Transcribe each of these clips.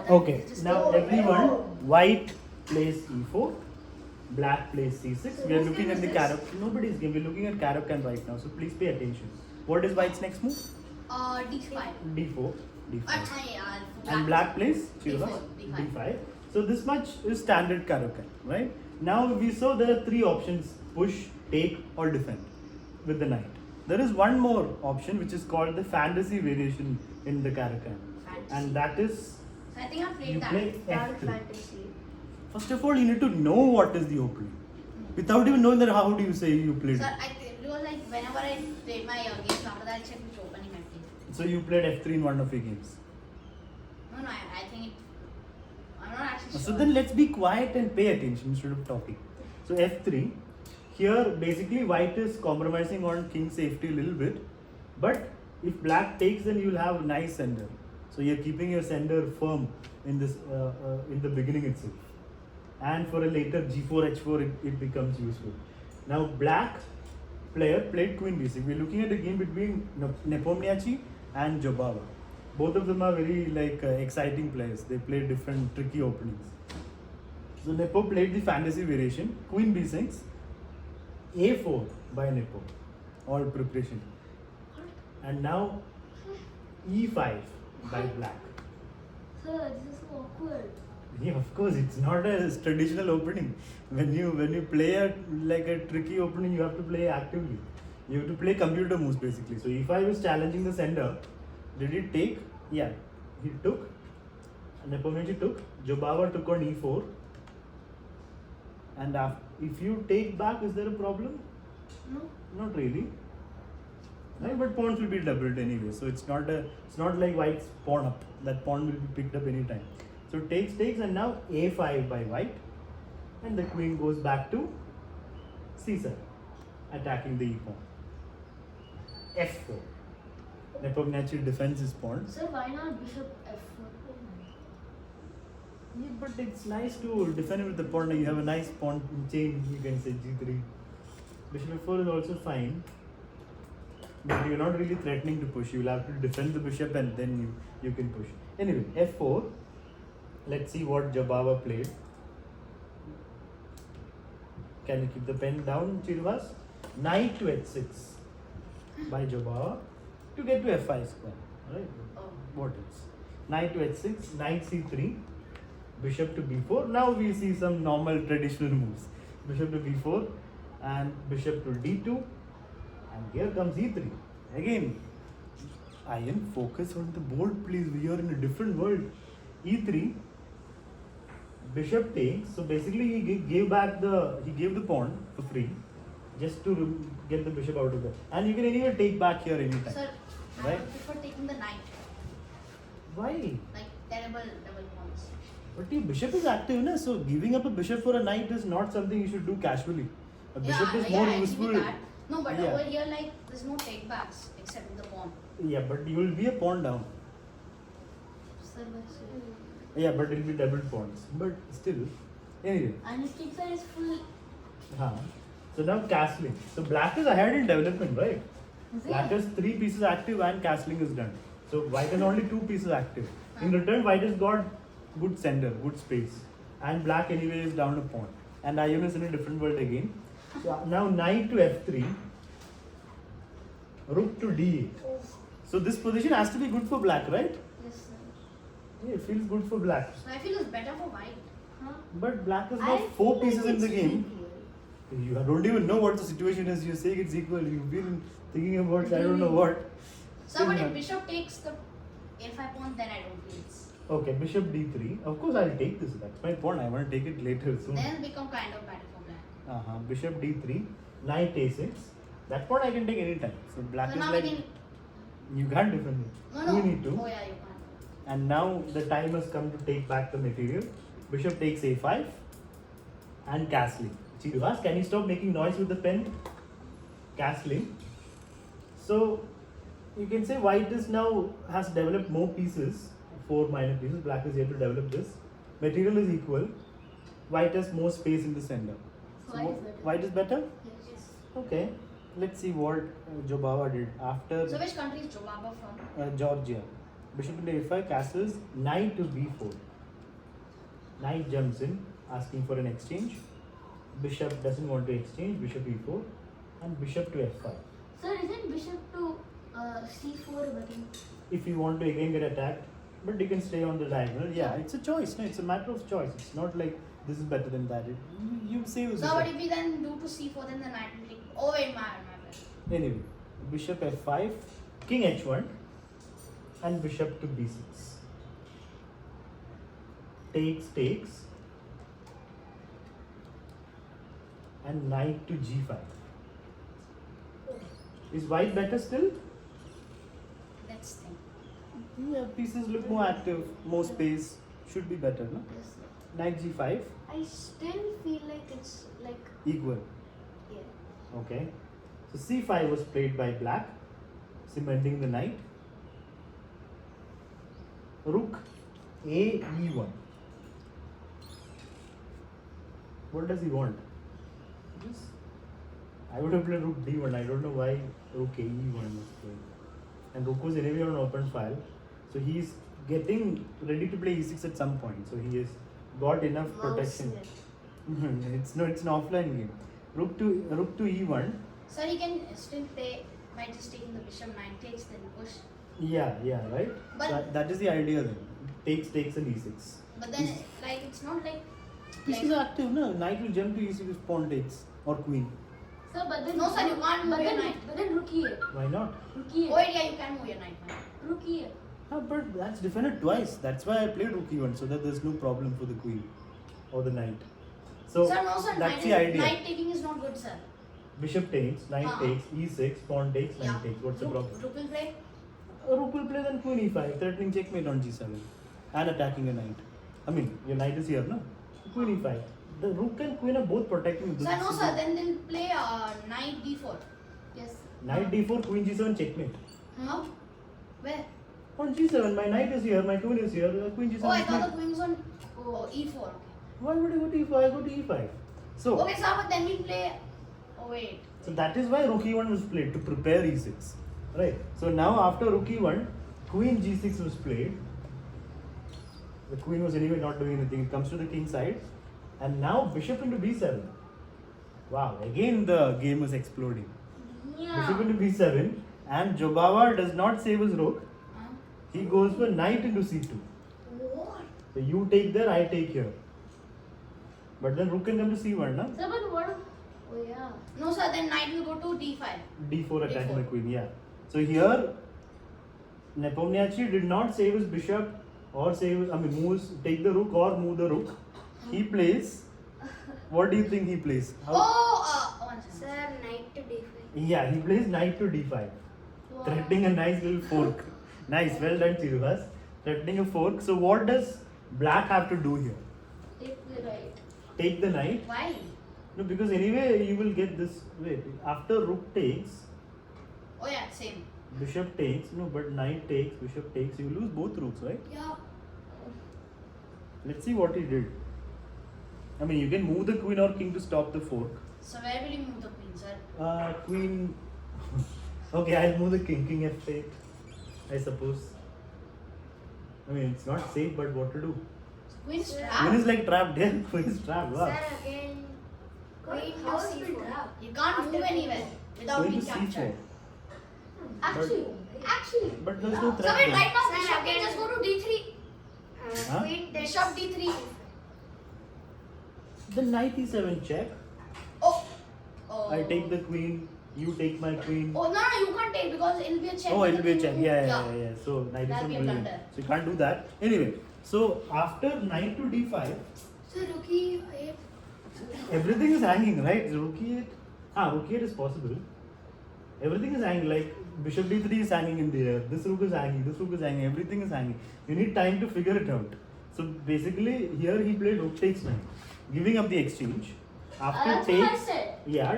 Okay, now everyone, white plays e4, black plays c6. We are looking at the nobody's game. We're looking at Caro-kann right now, so please pay attention. What is white's next move? D5. D4, D5. Yeah, And black plays D4, D5. So this much is standard Caro-kann, right? Now we saw there are three options: push, take, or defend with the knight. There is one more option which is called the fantasy variation in the Caro-kann, and that is So I think I played you that. play Dark F3. fantasy. First of all, you need to know what is the opening. Without even knowing that, how do you say you played? Sir, it was like whenever I played my games, after that I checked which opening I played. So you played F3 in one of your games. No, I think it. I'm not actually sure. So then let's be quiet and pay attention instead of talking. So F3. Here basically white is compromising on king safety a little bit, but if black takes, then you'll have a nice sender. So you're keeping your sender firm in this in the beginning itself, and for a later G4 H4 it becomes useful. Now black player played queen b6. We're looking at a game between Nepomniachtchi and Jobava. Both of them are very exciting players. They play different tricky openings. So Nepo played the fantasy variation queen b6. A4 by Nepo, all preparation, and now E5 by black. Sir, this is so awkward. Yeah, of course, it's not a traditional opening. When you play a tricky opening, you have to play actively. You have to play computer moves basically. So E5 is challenging the sender. Did he take? Yeah, he took. Nepomniachtchi took. Jobava took on E4. And if you take back, is there a problem? No. Not really. Right, but pawns will be doubled anyway, so it's not like white's pawn up. That pawn will be picked up anytime. So takes, and now A5 by white, and the queen goes back to C7, attacking the E pawn. F4. Nepomniachtchi defends his pawn. Sir, why not bishop f4? Yeah, but it's nice to defend it with the pawn. You have a nice pawn chain, you can say G3. Bishop f4 is also fine. But you're not really threatening to push. You'll have to defend the bishop and then you can push. Anyway, F4. Let's see what Jobava played. Can you keep the pen down, Chirvas? Knight to H6 by Jobava to get to F5 square. Right? What else? Knight to H6, Knight C3, Bishop to B4. Now we see some normal traditional moves. Bishop to B4 and Bishop to D2. And here comes E3. Again, Ian, focus on the board, please. We are in a different world. E3, Bishop takes. So basically, he gave the pawn for free, just to get the bishop out of there. And you can anyway take back here anytime. Sir, I Right? would prefer taking the knight. Why? Like terrible double pawns. But your bishop is active, na? So giving up a bishop for a knight is not something you should do casually. A bishop is more I agree useful. with that. No, but Yeah. over here, like, there's no takebacks except with the pawn. Yeah, but you will be a pawn down. Sir, Yeah, but it will be double pawns. But still, anyway. And his king side is full. So now castling. So black is ahead in development, right? Is it? Black has 3 pieces active and castling is done. So white has only 2 pieces active. In return, white has got good sender, good space. And black anyway is down a pawn. And Ion is in a different world again. So now knight to F3, rook to D8. So this position has to be good for black, right? Yes, sir. Yeah, it feels good for black. So I feel it's better for white. Huh? But black has I got 4 feel pieces like in the it's game. equal. You don't even know what the situation is. You're saying it's equal. You've been thinking about I don't know what. So, but Still if bishop takes the a5 pawn, then I don't feel it's. Okay, bishop d3. Of course, I'll take this. That's my pawn. I want to take it later soon. Then become kind of better for black. Bishop d3, knight a6. That pawn I can take anytime. So black So is now like we can. you can't defend it. No, no. You need to. Oh, yeah, you can't. And now the time has come to take back the material. Bishop takes a5 and castling. Chirvas, can you stop making noise with the pen? Castling. So you can say white is now has developed more pieces, 4 minor pieces. Black is here to develop this. Material is equal. White has more space in the center. So White is better. white is better? Yes. Okay. Let's see what Jobava did after So which country is Jobava from? Georgia. Bishop into a5 castles, knight to b4. Knight jumps in, asking for an exchange. Bishop doesn't want to exchange. Bishop e4 and bishop to f5. Sir, isn't bishop to c4 button? If you want to again get attacked, but you can stay on the diagonal. Yeah, it's a choice. No, it's a matter of choice. It's not like this is better than that. You save the So what if we then do to c4, then the knight will take. Oh wait, my bad. Anyway, bishop f5, king h1, and bishop to b6. Takes, and knight to g5. Is white better still? Let's think. Yeah, pieces look more active, more space. Should be better, no? Yes, sir. Knight g5, I still feel like it's like equal. yeah. Okay. So c5 was played by black, cementing the knight. Rook a e1. What does he want? Just, I would have played rook d1. I don't know why rook a e1 was played. And rook was anyway on open file, so he is getting ready to play e6 at some point. So he has got enough protection. It's an offline game. Rook to e1. So he can still play by just taking the bishop, knight takes, then push. Yeah, right. But- That is the idea then. Takes and e6. But then like it's not like This is active, no? Knight will jump to e6 if pawn takes or queen. Sir, but then No, sir, you can't move but your then, knight. But then rook e8. Why not? Rook e8. Oh wait, yeah, you can move your knight. Man. Rook e8. But that's defended twice. That's why I played rook e1 so that there's no problem for the queen or the knight. So Sir, no, sir, that's knight, the idea. knight taking is not good, sir. Bishop takes, knight takes, e6, pawn takes, knight Yeah. takes. What's the Rook- problem? Rook will play. Rook will play then queen e5, threatening checkmate on g7 and attacking a knight. I mean, your knight is here, no? Queen e5. The rook and queen are both protecting this. Sir, no, sir, then they'll play knight d4. Yes. Knight d4, queen g7, checkmate. How? Where? On g7, my knight is here, my queen is here, queen g7 Oh, I is thought mate. the queen was on e4. Okay. Why would I go to e5? I go to e5. So, Okay, sir, but then we play. Oh wait. so that is why rook e1 was played, to prepare e6. Right? So now after rook e1, queen g6 was played. The queen was anyway not doing anything. It comes to the king side. And now bishop into b7. Wow, again the game is exploding. Bishop into b7. And Jobawa does not save his rook. Huh? He goes for knight into c2. What? So you take there, I take here. But then rook can come to c1, na? Sir, but what? Oh yeah. No, sir, then knight will go to d5. d4 attacking D4. the queen, yeah. So here, Nepomniachtchi did not save his bishop or take the rook or move the rook. He plays. What do you think he plays? One second. Sir, knight to d5. Yeah, he plays knight to d5. Wow. Threatening a nice little fork. Nice, well done, Chirubhas. Threatening a fork. So what does black have to do here? Take the right. Take the knight. Why? No, because anyway you will get this. Wait, after rook takes, Oh yeah, same. bishop takes. No, but knight takes, bishop takes. You lose both rooks, right? Yeah. Let's see what he did. I mean, you can move the queen or king to stop the fork. So where will you move the queen, sir? Queen. Okay, I'll move the king. King f8. I suppose. I mean, it's not safe, but what to do? So queen is Sir. Queen trapped. is like trapped. Yeah, queen is trapped. Wow. Sir, again. Queen to How is it c4. trapped? You can't move anywhere without Queen being to captured. c4. Actually. But there's no So threat. wait, there. right now Sir, bishop can again. just go to d3. Huh? Queen takes. Bishop d3. The knight e7 check. Oh. Oh. I take the queen. You take my queen. Oh no, you can't take because it'll be a check. Oh, it'll be a check. Move. Yeah. So knight That'll is be a brilliant. blunder. So you can't do that. Anyway, so after knight to d5, Sir, rook e8. everything is hanging, right? Rook e8. Rook e8 is possible. Everything is hanging. Like bishop d3 is hanging in the air. This rook is hanging. This rook is hanging. Everything is hanging. You need time to figure it out. So basically, here he played rook takes knight, giving up the exchange. After That's what I takes, said. yeah,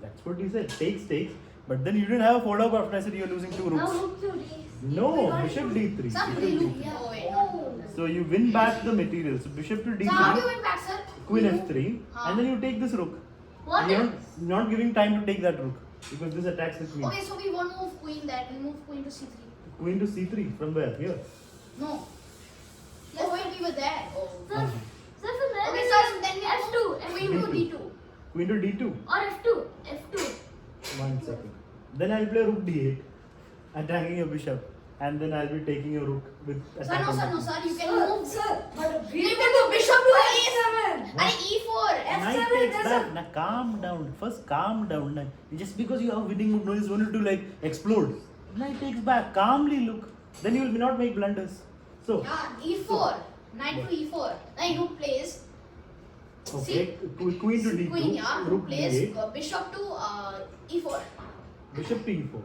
that's what he said. Takes, but then you didn't have a follow up after I said you're losing two Now rooks. rook to d. No, bishop d3. Some Bishop loop. d3. Oh wait. Oh. So you win back the material. So bishop to So how do you d3, win back, sir? queen You- f3, and then you take this rook. What You're is? not giving time to take that rook because this attacks the queen. Okay, so we won't move queen there. We'll move queen to c3. Queen to c3 from where? Here. No. Oh wait, we were there. Oh. Sir, Queen to d2. Or F2. F2. 1 second. Then I'll play rook d8, attacking your bishop, and then I'll be taking your rook with Sir, no, attacking. sir, you can move. Sir, but You can do bishop to e7. What? And e4. Knight F7 takes doesn't- back. Now calm down. First calm down. Now, just because you have winning move, no, you just want it to like explode. Knight takes back. Calmly look. Then you will not make blunders. So, Yeah, e4. Knight to e4. Then rook plays. okay, queen to d2. Queen, yeah. Rook Rook plays d8. bishop to e4. Bishop to e4.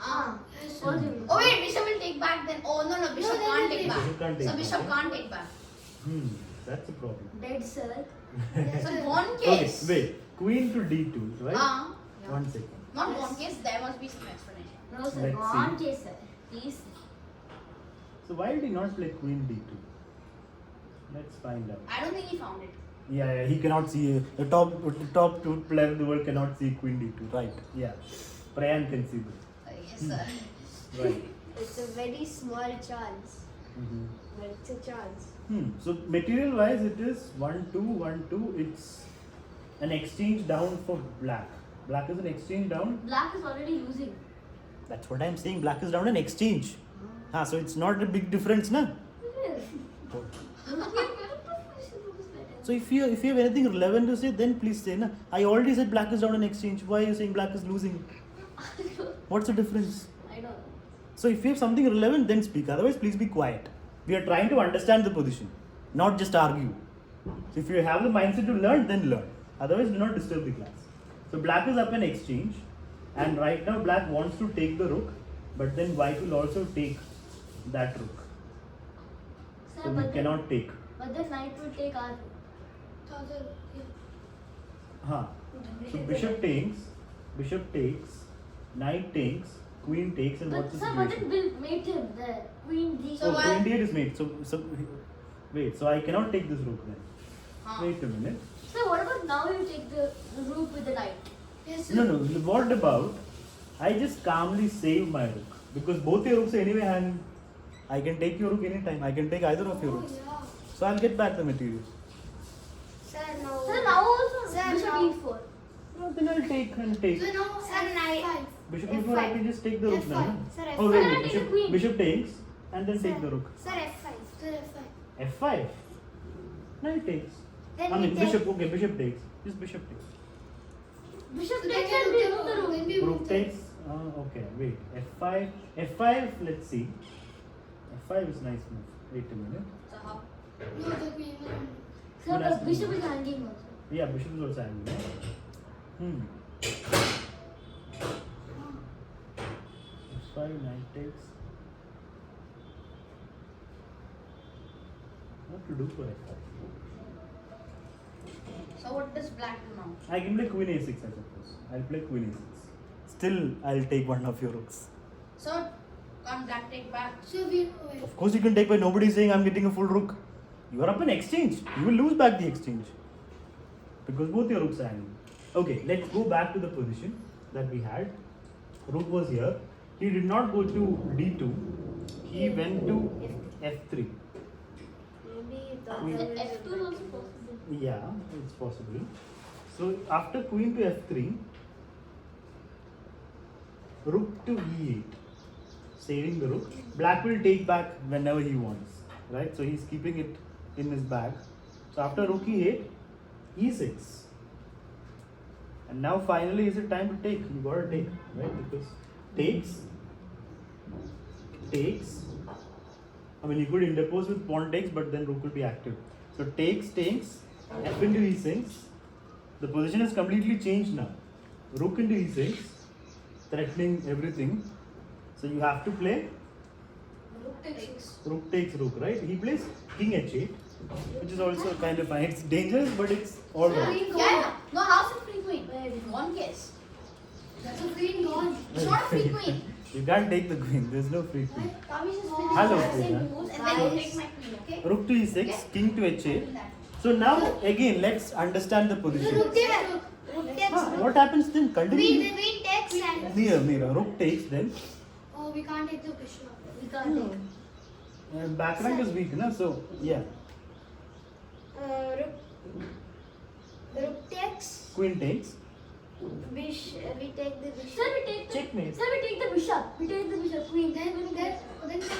Ah. Possible. Oh wait, bishop will take back then. Oh no, bishop No, can't no, take no, back. Bishop can't take So bishop back, can't take back. That's a problem. Dead, sir. So one Okay, case. wait. Queen to d2, right? Yeah. 1 second. Not one case, there must be some explanation. No, sir. Let's see. On case, sir. Please. So why did he not play queen d2? Let's find out. I don't think he found it. Yeah, he cannot see the top two player in the world cannot see queen d2, right? Yeah, Prayan can see this, Yes, sir. right? It's a very small chance, Mm-hmm. but it's a chance. So material wise, it is 1-2, 1-2. It's an exchange down for black. Black is an exchange down. Black is already losing. That's what I'm saying. Black is down an exchange. So it's not a big difference, na? So if you have anything relevant to say, then please say, na. I already said black is down an exchange. Why are you saying black is losing? What's the difference? I know. So if you have something relevant, then speak. Otherwise, please be quiet. We are trying to understand the position, not just argue. So if you have the mindset to learn, then learn. Otherwise, do not disturb the class. So black is up an exchange, and right now black wants to take the rook, but then white will also take that rook. Sir, So we but cannot take. But the knight will take our. Huh. So bishop takes, knight takes, queen takes, and But what's the sir, but it situation? will mate him. The queen d. So Oh, why- queen d8 is made. So wait. So I cannot take this rook then. Huh. Wait a minute. Sir, what about now you take the rook with the knight? Yes, No. What about I just calmly save my rook because both your rooks are anyway hanging. I can take your rook anytime. I can take either of your rooks. So I'll get back the material. Sir, now. Sir, now also Sir, bishop now- e4. No, then I'll take and take. So now, Sir, knight. Bishop F5. e4. I can just take the rook now. F5. na? Sir, Oh F5. wait, Sir, wait. take Bishop, the queen. bishop takes and then take Sir. the rook. Sir, F5. Sir, F5. F5. Knight takes. Then I mean we take- bishop. Okay, bishop takes. Just bishop takes. Bishop So takes then and you we take move the rook, rook. then we Rook move takes. Okay, wait. F5. F5. Let's see. F5 is nice move. Wait a minute. So how? Sir, Nice but bishop move. is hanging also. Yeah, bishop is also angry. No? F5, knight takes. What to do for F5? So what does black do now? I can play queen a6, I suppose. I'll play queen a6. Still, I'll take one of your rooks. So can't black take back? Of course, you can take, but nobody is saying I'm getting a full rook. You are up in exchange. You will lose back the exchange because both your rooks are hanging. Okay, let's go back to the position that we had. Rook was here. He did not go to d2. He went to f3. Maybe the Queen. other way F2 is also possible. Yeah, it's possible. So after queen to f3, rook to e8, saving the rook. Black will take back whenever he wants, right? So he's keeping it in his bag. So after rook e8, e6. And now finally is it time to take. You gotta take, right? Because takes. I mean, you could interpose with pawn takes, but then rook will be active. So takes, f into e6. The position has completely changed now. Rook into e6, threatening everything. So you have to play rook takes rook, right? He plays king h8, which is also kind of fine. It's dangerous, but it's alright. Yeah. No, how's it free queen? Where? One case. That's a queen gone. It's not a free queen. You can't take the queen. There's no free queen. Hello. Hello, Priya. And then you take my queen, okay? Rook to e6, king to h8. So now again, let's understand the position. What happens then? Continue. Queen takes and. Mira. Rook takes then. Oh, we can't take the bishop. We can't take. Back rank is weak, na? So yeah. Rook. Rook takes. Queen takes. We take the bishop. Sir, we take the Checkmate. Sir, we take the bishop. We take the bishop. Queen. Then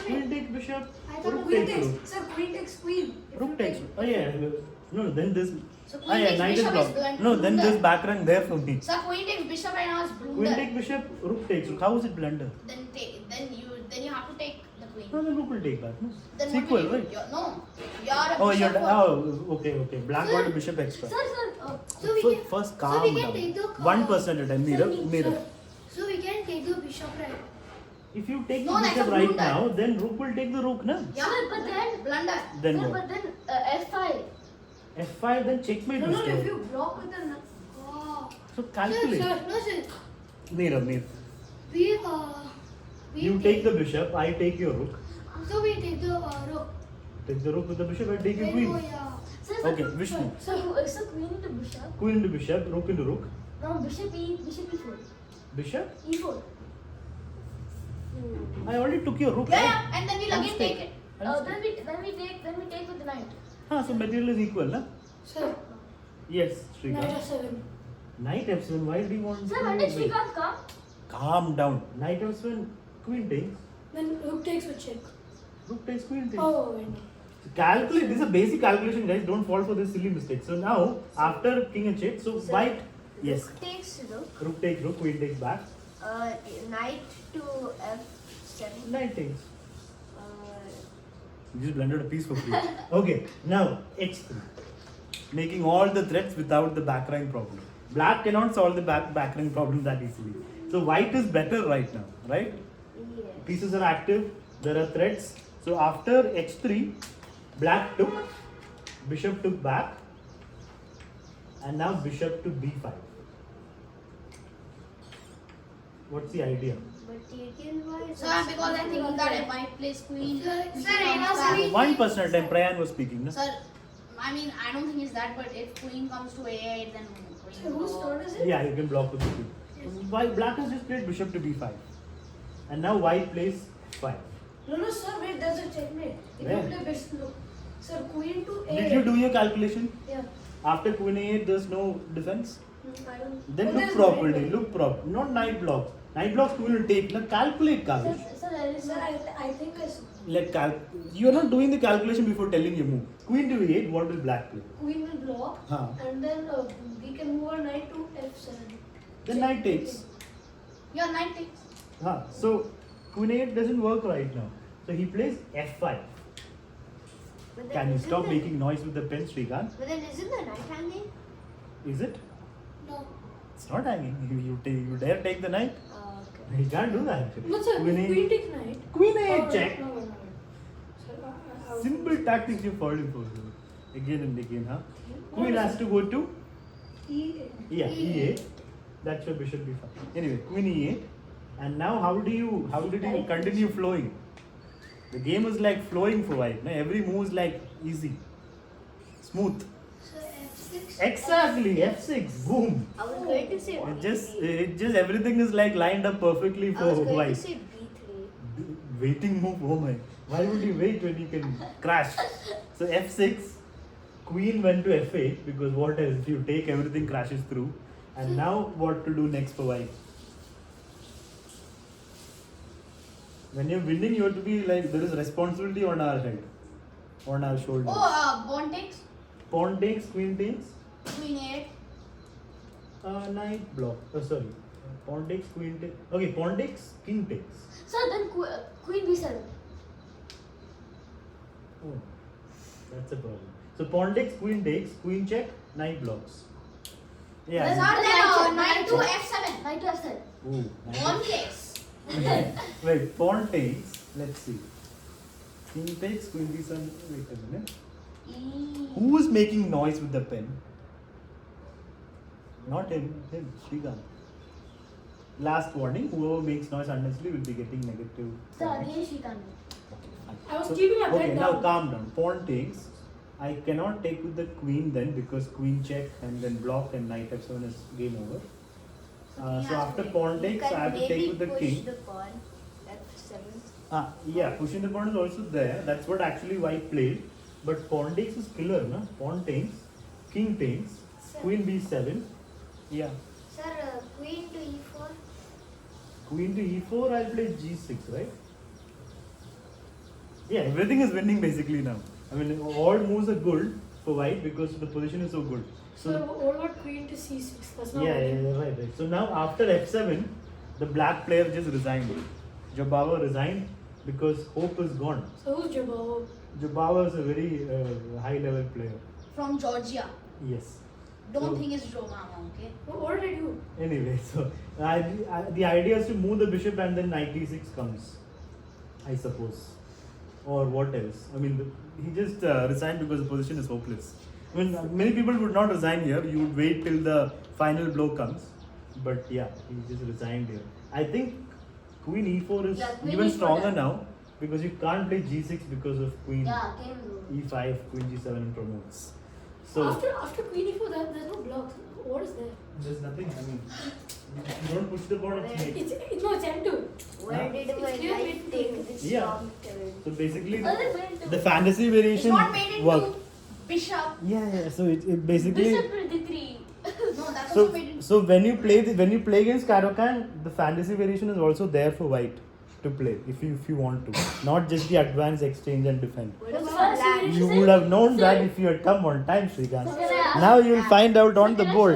Queen takes bishop. I thought Rook queen takes rook. takes. Sir, queen takes queen. Rook takes. Oh yeah. No, then this. So Ah queen yeah, takes knight is bishop is blocked. No, then blunder. this back rank there for me. So queen takes bishop right now is Queen blunder. takes bishop. Rook takes rook. How is it blunder? Then you have to take the queen. No, then rook will take that. No. Then It's what equal, will you right? do? No, you're a Oh, bishop. okay. Black got a bishop extra. Sir, So we can. First so calm we can down. take the. 1% at a time. Mirror. So we can take the bishop right. If you take No, the that's bishop a right blunder. now, then rook will take the rook, na? Yeah, Sir, but then- blunder. Then Sir, what? but then F5. F5, then checkmate No, is no, if there. you block with the. Oh. So calculate. Sir, no, sir. Mirror. We You take the bishop, I take your rook. So we take the rook. Take the rook with the bishop, I take your Then, queen. oh, yeah. Sir, Okay, Vishnu. Sir, queen into bishop. Queen into bishop, rook into rook. No, bishop E4. Bishop? E4. I already took your rook. Yeah, right? yeah, and then we'll again take it. Then we take with the knight. So material is equal, na? Sir, Yes, knight Shrikant. f7. Knight F7, why do you want Sir, to when did wait? Shrikant come? Calm down. Knight F7, queen takes. Then rook takes with check. Rook takes, queen takes. Oh, wait. Calculate. This is a basic calculation, guys. Don't fall for this silly mistake. So now, after king and check, so white, yes. Rook takes rook. Rook takes rook, queen takes back. Knight to F7. Knight takes. You just blended a piece for free. Okay, now h3. Making all the threats without the back rank problem. Black cannot solve the back rank problem that easily. So white is better right now, right? Yes. Pieces are active, there are threats. So after h3, black took, bishop took back, and now bishop to b5. What's the idea? But taken by. So because I think that if white plays queen, Sir, we sir, can I was start- queen. 1% at a time, Prayan was speaking. No? Sir, I mean I don't think it's that, but if queen comes to a8, then So queen. whose turn is it? Yeah, you can block with the queen. Why black has just played bishop to b5, and now white plays 5. No, sir, wait, there's a checkmate. If Where? you play bishop, look. Sir, queen to a. Did you do your calculation? Yeah. After queen a8, there's no defense. I don't. Then Oh, look there's properly. knight. Look proper. Not knight blocks. Knight blocks queen will take. Now calculate, Kavish. Sir, there is Sir, I think I saw. You are not doing the calculation before telling your move. Queen to e8. What will black play? Queen will block, Huh. and then we can move our knight to f7. Then knight takes. Your knight takes. So queen a8 doesn't work right now. So he plays f5. But then Can you isn't stop the- making noise with the pen, Srikanth? But then isn't the knight hanging? Is it? No. It's not hanging. You dare take the knight? Okay. He can't do that. No, sir, Queen queen a8. takes knight. Queen Oh, a8 check. No. Sir, I Simple tactics you're falling for. Again and again, huh? Queen has to go to E8. yeah, e8. That's your bishop b5. Anyway, queen e8. And now how did you continue flowing? The game is like flowing for white. No? Every move is like easy. Smooth. So f6. Exactly, f6. Boom. I was going to say It just everything is like lined up perfectly I for was going to white. say B3. Waiting move, oh my. Why would you wait when you can crash? So f6, queen went to f8 because what else? If you take, everything crashes through. And now what to do next for white? When you're winning, you have to be like, there is responsibility on our head, on our shoulders. Oh, pawn takes. Pawn takes, queen takes, Queen 8. knight block. Oh, sorry. Pawn takes, queen takes. Okay, pawn takes, king takes. Sir, then Queen B7. Oh, that's a problem. So pawn takes, queen check, knight blocks. Yeah. There's I not Knight knight check. to f7. Knight to F7. know. Oh, Pawn knight takes. Wait, pawn takes. Let's see. King takes, queen b7. Wait a minute. E. Who is making noise with the pen? Not him. Srikanth. Last warning: whoever makes noise unnecessarily will be getting negative. Sir, points. again she can. I was keeping my Okay, pen now down. calm down. Pawn takes. I cannot take with the queen then because queen check and then block and knight f7 is game over. So after pawn takes, I have to take with the king. The pawn F7. Yeah, pushing the pawn is also there. That's what actually white played. But pawn takes is killer, no? Pawn takes, king takes, Queen B7. Yeah. Sir, queen to e4. Queen to E4, I'll play G6, right? Yeah, everything is winning basically now. I mean, all moves are good for white because the position is so good. So what about queen to c6? That's not Yeah, winning. right. So now after F7, the black player just resigned. Jabava resigned because hope is gone. So who's Jabal? Jabava is a very high level player. From Georgia. Yes. Don't So- think it's Joe Mama, okay? What did I do? Anyway, so the idea is to move the bishop and then knight d6 comes, I suppose. Or what else? I mean, he just resigned because the position is hopeless. I mean, many people would not resign here. You would wait till the final blow comes. But yeah, he just resigned here. I think queen e4 is Yeah, queen even E4 stronger done. now because you can't play g6 because of queen Yeah, king. e5, queen g7 and promotes. So After queen e4, there's no blocks. What is there? there's nothing. I mean, if you don't push the board, it's mate. No, it's m2. Where did It's my clear life made take to- this Yeah. long turn? So basically, Other way to- the fantasy It's variation not made into worked. bishop. Yeah. So it basically. Bishop to d3. No, that's So also made into. so when you play against Caro-kann, the fantasy variation is also there for white to play if you want to, not just the advance exchange and defend. What What's about the black? fancy You would have known that if you had come on time, Srikanth. So can I ask- Now you will find out on the board.